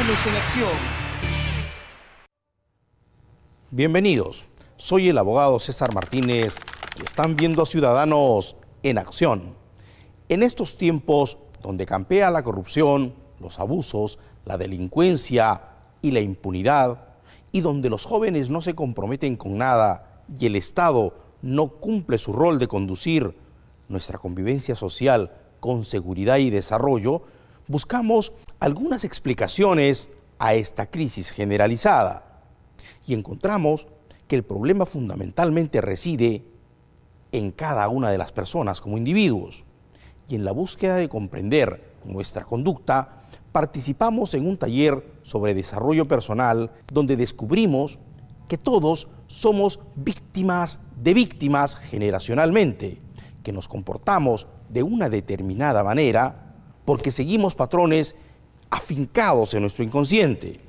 Ciudadanos en Acción. Bienvenidos, soy el abogado César Martínez y están viendo a Ciudadanos en Acción. En estos tiempos donde campea la corrupción, los abusos, la delincuencia y la impunidad, y donde los jóvenes no se comprometen con nada y el Estado no cumple su rol de conducir nuestra convivencia social con seguridad y desarrollo, buscamos algunas explicaciones a esta crisis generalizada y encontramos que el problema fundamentalmente reside en cada una de las personas como individuos. Y en la búsqueda de comprender nuestra conducta, participamos en un taller sobre desarrollo personal donde descubrimos que todos somos víctimas de víctimas generacionalmente, que nos comportamos de una determinada manera porque seguimos patrones afincados en nuestro inconsciente.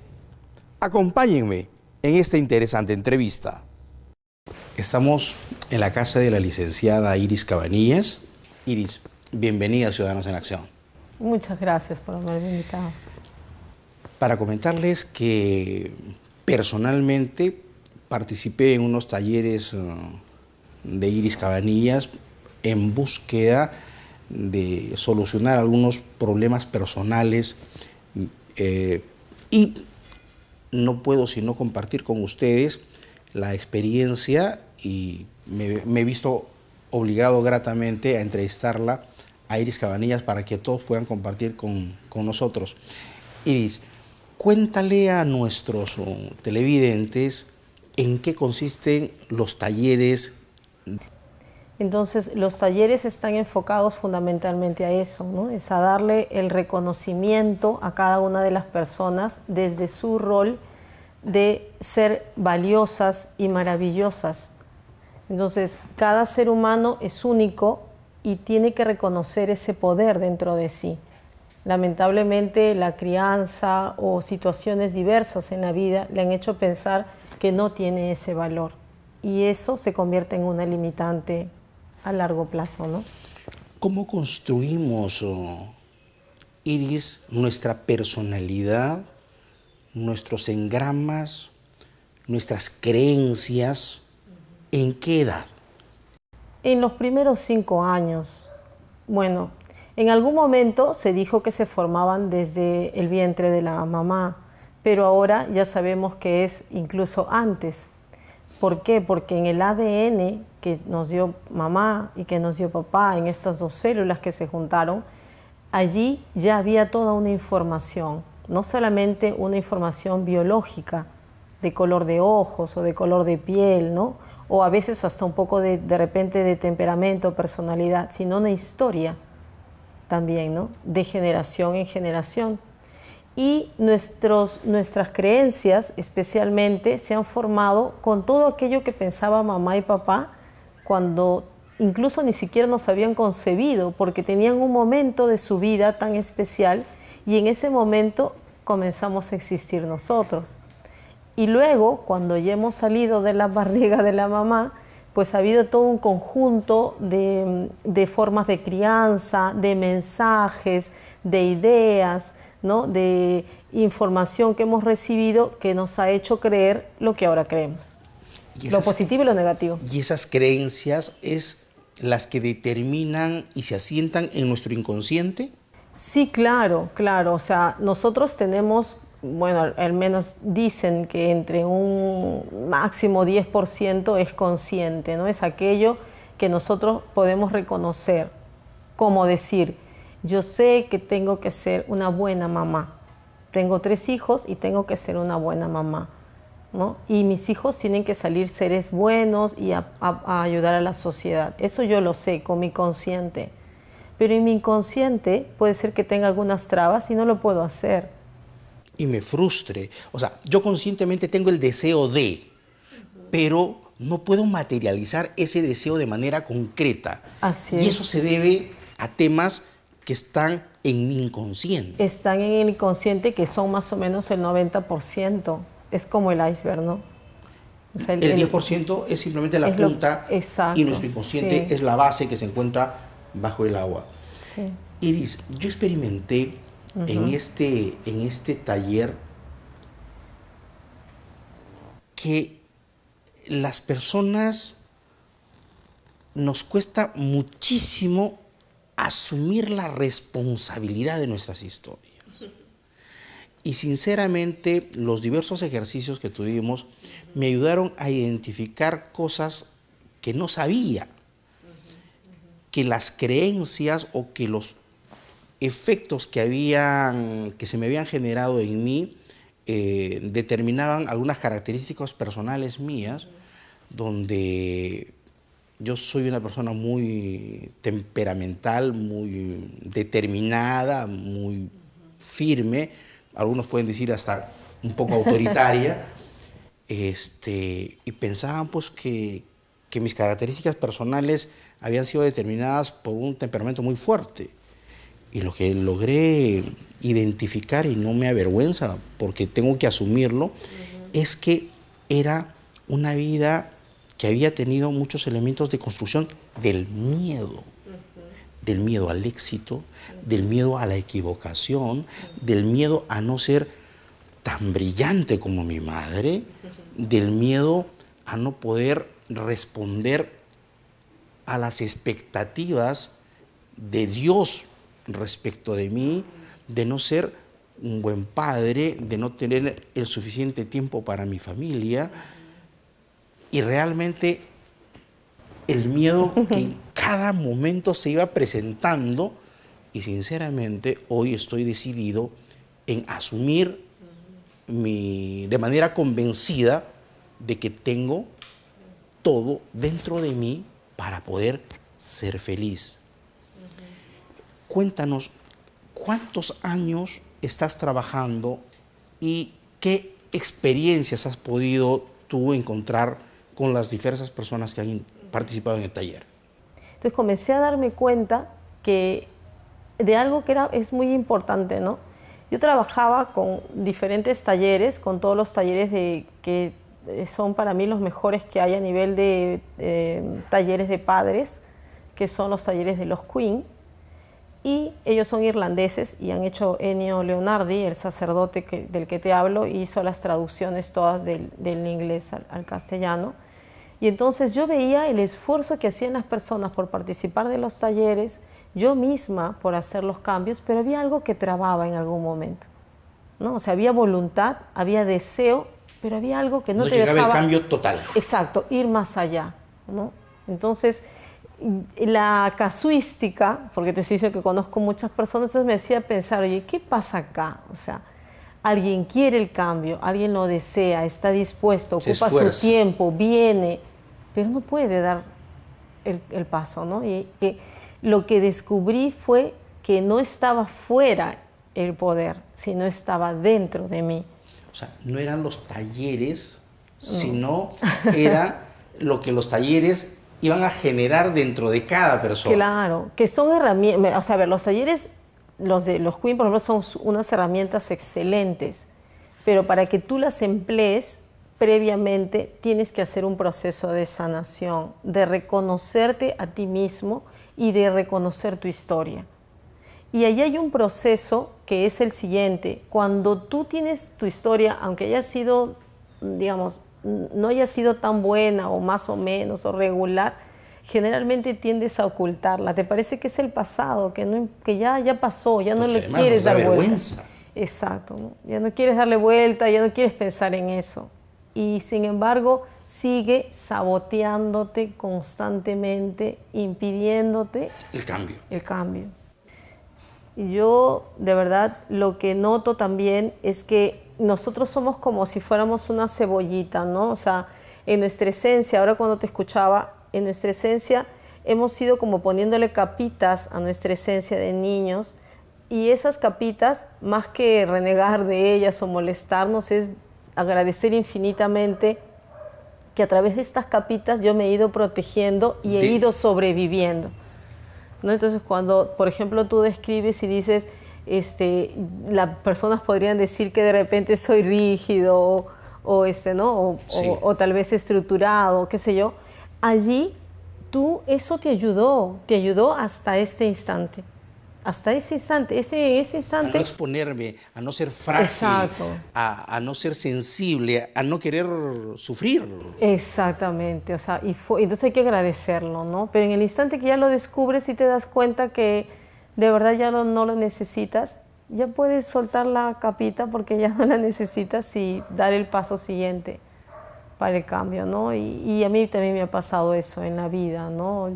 Acompáñenme en esta interesante entrevista. Estamos en la casa de la licenciada Iris Cabanillas. Iris, bienvenida a Ciudadanos en Acción. Muchas gracias por haberme invitado. Para comentarles que personalmente participé en unos talleres de Iris Cabanillas en búsqueda de solucionar algunos problemas personales y no puedo sino compartir con ustedes la experiencia y me he visto obligado gratamente a entrevistarla a Iris Cabanillas para que todos puedan compartir con nosotros. Iris, cuéntale a nuestros televidentes en qué consisten los talleres. Entonces, los talleres están enfocados fundamentalmente a eso, ¿no? Es a darle el reconocimiento a cada una de las personas desde su rol de ser valiosas y maravillosas. Entonces, cada ser humano es único y tiene que reconocer ese poder dentro de sí. Lamentablemente, la crianza o situaciones diversas en la vida le han hecho pensar que no tiene ese valor. Y eso se convierte en una limitante a largo plazo, ¿no? ¿Cómo construimos, Iris, nuestra personalidad, nuestros engramas, nuestras creencias? ¿En qué edad? En los primeros 5 años. Bueno, en algún momento se dijo que se formaban desde el vientre de la mamá, pero ahora ya sabemos que es incluso antes. ¿Por qué? Porque en el ADN que nos dio mamá y que nos dio papá, en estas 2 células que se juntaron, allí ya había toda una información, no solamente una información biológica, de color de ojos o de color de piel, ¿no? O a veces hasta un poco de repente de temperamento, personalidad, sino una historia también, ¿no? De generación en generación. Y nuestras creencias especialmente se han formado con todo aquello que pensaba mamá y papá cuando incluso ni siquiera nos habían concebido, porque tenían un momento de su vida tan especial y en ese momento comenzamos a existir nosotros. Y luego, cuando ya hemos salido de la barriga de la mamá, pues ha habido todo un conjunto de formas de crianza, de mensajes, de ideas, ¿no? De información que hemos recibido que nos ha hecho creer lo que ahora creemos, lo positivo y lo negativo. Y esas creencias es las que determinan y se asientan en nuestro inconsciente. Sí, claro, claro. O sea, nosotros tenemos, bueno, al menos dicen que entre un máximo 10% es consciente, ¿no? Es aquello que nosotros podemos reconocer, como decir, yo sé que tengo que ser una buena mamá. Tengo 3 hijos y tengo que ser una buena mamá, ¿no? Y mis hijos tienen que salir seres buenos y a ayudar a la sociedad. Eso yo lo sé con mi consciente. Pero en mi inconsciente puede ser que tenga algunas trabas y no lo puedo hacer. Y me frustre. O sea, yo conscientemente tengo el deseo de, pero no puedo materializar ese deseo de manera concreta. Así es. Y eso se debe a temas que están en mi inconsciente. Están en el inconsciente, que son más o menos el 90%. Es como el iceberg, ¿no? O sea, el 10% es simplemente la punta exacto, y nuestro inconsciente sí, es la base que se encuentra bajo el agua. Sí. Iris, yo experimenté en este taller que las personas nos cuesta muchísimo asumir la responsabilidad de nuestras historias. Y sinceramente, los diversos ejercicios que tuvimos me ayudaron a identificar cosas que no sabía, que las creencias o que los efectos que se me habían generado en mí determinaban algunas características personales mías, donde yo soy una persona muy temperamental, muy determinada, muy firme, algunos pueden decir hasta un poco autoritaria, y pensaban pues que mis características personales habían sido determinadas por un temperamento muy fuerte. Y lo que logré identificar, y no me avergüenza porque tengo que asumirlo, es que era una vida que había tenido muchos elementos de construcción del miedo al éxito, del miedo a la equivocación, del miedo a no ser tan brillante como mi madre, del miedo a no poder responder a las expectativas de Dios respecto de mí, de no ser un buen padre, de no tener el suficiente tiempo para mi familia, y realmente el miedo que en cada momento se iba presentando, y sinceramente hoy estoy decidido en asumir de manera convencida de que tengo todo dentro de mí para poder ser feliz. Cuéntanos, ¿cuántos años estás trabajando y qué experiencias has podido tú encontrar con las diversas personas que han participado en el taller? Entonces comencé a darme cuenta de algo que es muy importante, ¿no? Yo trabajaba con diferentes talleres, con todos los talleres que son para mí los mejores que hay a nivel de talleres de padres, que son los talleres de los Queen. Y ellos son irlandeses y han hecho Ennio Leonardi, el sacerdote del que te hablo, hizo las traducciones todas del inglés al castellano. Y entonces yo veía el esfuerzo que hacían las personas por participar de los talleres, yo misma por hacer los cambios, pero había algo que trababa en algún momento, ¿no? O sea, había voluntad, había deseo, pero había algo que no te dejaba... No llegaba el cambio total. Exacto, ir más allá, ¿no? Entonces, la casuística, porque te dice que conozco muchas personas, entonces me hacía pensar, oye, ¿qué pasa acá? O sea, alguien quiere el cambio, alguien lo desea, está dispuesto, ocupa su tiempo, viene, pero no puede dar el paso, ¿no? Y que lo que descubrí fue que no estaba fuera el poder, sino estaba dentro de mí. O sea, no eran los talleres, sino era lo que los talleres iban a generar dentro de cada persona. Claro, que son herramientas, o sea, a ver, los talleres, los de los Queen, por ejemplo, son unas herramientas excelentes, pero para que tú las emplees, previamente tienes que hacer un proceso de sanación, de reconocerte a ti mismo y de reconocer tu historia. Y ahí hay un proceso que es el siguiente: cuando tú tienes tu historia, aunque haya sido, digamos, no haya sido tan buena o más o menos o regular, generalmente tiendes a ocultarla. Te parece que es el pasado, que ya pasó, ya no le quieres dar vuelta. Exacto, ¿no? Ya no quieres darle vuelta, ya no quieres pensar en eso. Y sin embargo, sigue saboteándote constantemente, impidiéndote el cambio. Y yo, de verdad, lo que noto también es que nosotros somos como si fuéramos una cebollita, ¿no? O sea, en nuestra esencia, ahora cuando te escuchaba, en nuestra esencia hemos ido como poniéndole capitas a nuestra esencia de niños, y esas capitas, más que renegar de ellas o molestarnos, es agradecer infinitamente que a través de estas capitas yo me he ido protegiendo y he ido sobreviviendo, ¿no? Entonces, cuando, por ejemplo, tú describes y dices, las personas podrían decir que de repente soy rígido ¿no? O tal vez estructurado, qué sé yo, allí eso te ayudó hasta este instante, hasta ese instante, ese A instante. no exponerme, a no ser frágil, Exacto. a no ser sensible, a no querer sufrir. Exactamente, o sea, entonces hay que agradecerlo, ¿no? Pero en el instante que ya lo descubres y te das cuenta que de verdad ya no lo necesitas, ya puedes soltar la capita porque ya no la necesitas y dar el paso siguiente para el cambio, ¿no? Y a mí también me ha pasado eso en la vida, ¿no?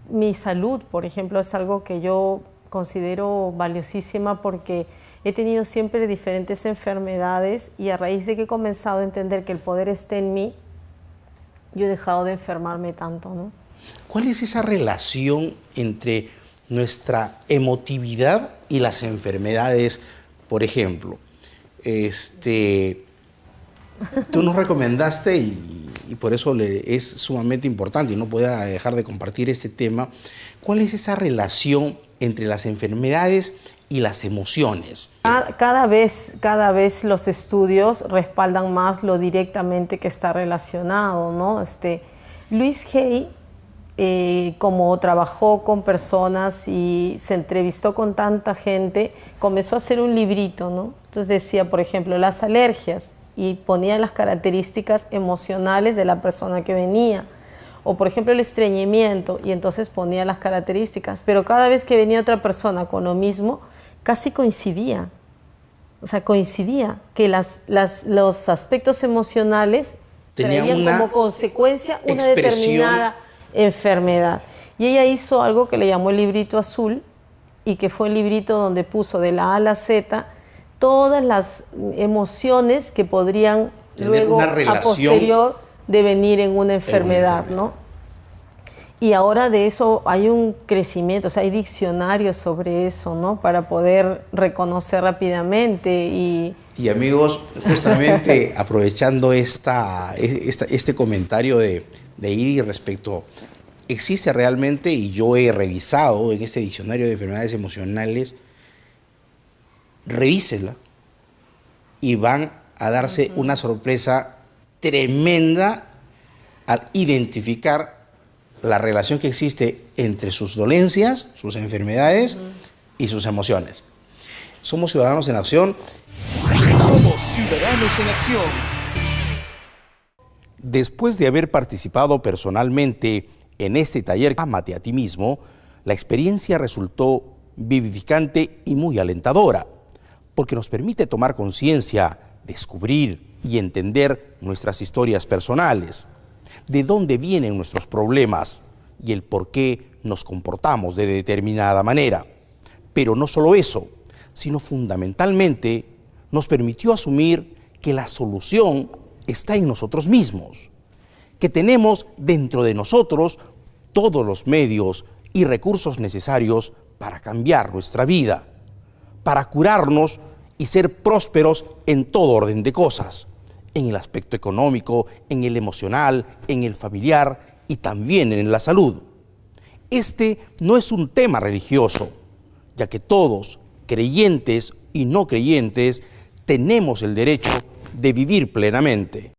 Mi salud, por ejemplo, es algo que yo considero valiosísima porque he tenido siempre diferentes enfermedades y a raíz de que he comenzado a entender que el poder está en mí, yo he dejado de enfermarme tanto, ¿no? ¿Cuál es esa relación entre nuestra emotividad y las enfermedades? Por ejemplo, tú nos recomendaste, y por eso es sumamente importante y no podía dejar de compartir este tema, ¿cuál es esa relación entre las enfermedades y las emociones? Cada vez los estudios respaldan más lo directamente que está relacionado, ¿no? Luis Hay, como trabajó con personas y se entrevistó con tanta gente, comenzó a hacer un librito, ¿no? Entonces decía, por ejemplo, las alergias, y ponía las características emocionales de la persona que venía. O por ejemplo el estreñimiento, y entonces ponía las características. Pero cada vez que venía otra persona con lo mismo, casi coincidía. O sea, coincidía que los aspectos emocionales traían como consecuencia una determinada enfermedad. Y ella hizo algo que le llamó el librito azul, y que fue el librito donde puso de la A a la Z todas las emociones que podrían tener luego una relación a posterior devenir en una enfermedad, ¿no? Y ahora de eso hay un crecimiento, o sea, hay diccionarios sobre eso, ¿no? Para poder reconocer rápidamente y amigos, justamente aprovechando este comentario de Idi respecto, existe realmente, y yo he revisado en este diccionario de enfermedades emocionales, revísela y van a darse una sorpresa tremenda al identificar la relación que existe entre sus dolencias, sus enfermedades y sus emociones. Somos Ciudadanos en Acción. Somos Ciudadanos en Acción. Después de haber participado personalmente en este taller Ámate a ti mismo, la experiencia resultó vivificante y muy alentadora, porque nos permite tomar conciencia, descubrir y entender nuestras historias personales, de dónde vienen nuestros problemas y el por qué nos comportamos de determinada manera. Pero no solo eso, sino fundamentalmente nos permitió asumir que la solución está en nosotros mismos, que tenemos dentro de nosotros todos los medios y recursos necesarios para cambiar nuestra vida, para curarnos y ser prósperos en todo orden de cosas, en el aspecto económico, en el emocional, en el familiar y también en la salud. Este no es un tema religioso, ya que todos, creyentes y no creyentes, tenemos el derecho de vivir plenamente.